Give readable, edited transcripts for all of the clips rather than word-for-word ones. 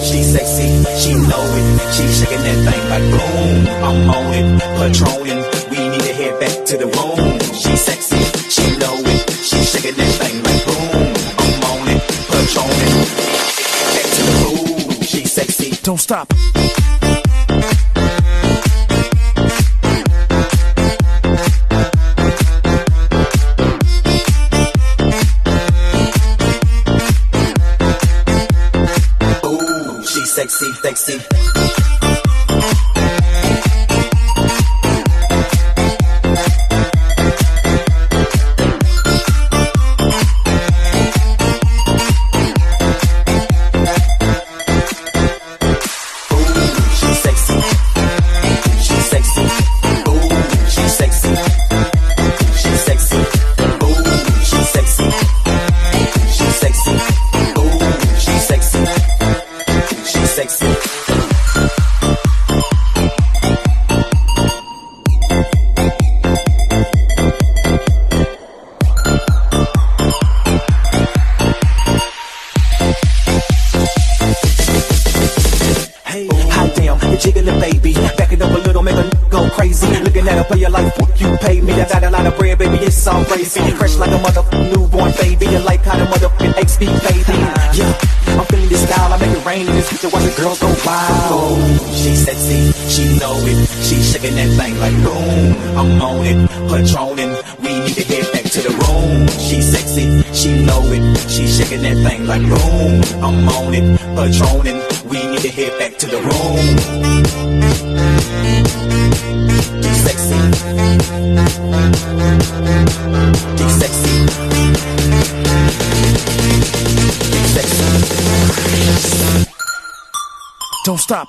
she sexy, she know it. She shaking that thing like boom. I'm on it, patroning. We need to head back to the room. She sexy, she know it. She shaking that thing like boom. I'm on it, patroning. Back to the room. She sexy, don't stop. sexy, sexy. Jiggling, baby, back it up a little, make a go crazy. Looking at her play your life, you pay me. I got a lot of bread, baby, it's all crazy. Fresh like a newborn baby, you like how the XB, baby. Yeah, I'm feeling this style, I make it rain in this picture, watch the girls go wild. She sexy, she know it, she shaking that thing like boom. I'm on it, patroning, we need to head back to the room. She sexy, she know it, she shaking that thing like boom. I'm on it, patroning, we need to head back to the room. She's sexy. She's sexy. She's sexy. Don't stop.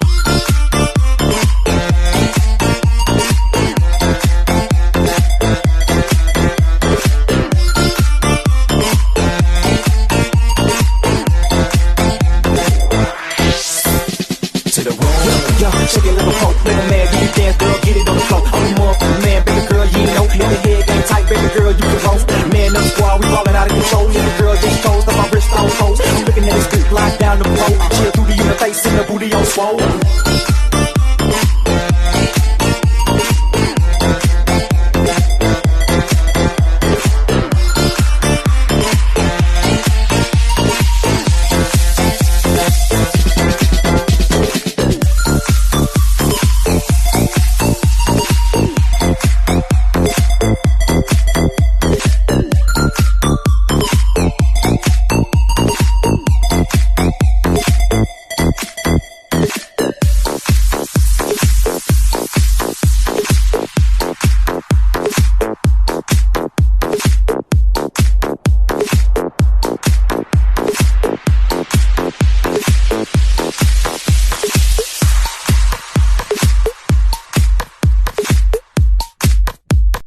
Shake it like a poke, make a man do you dance, girl, get it on the floor. I'm the motherfucking man, baby girl, you know. If the head game tight, baby girl, you can roast. Man up squad, we ballin' out of control. Little girl just toes, up my wrist on toes. I'm looking at this good glide down the floor. Chill through the uniface and the booty on swole.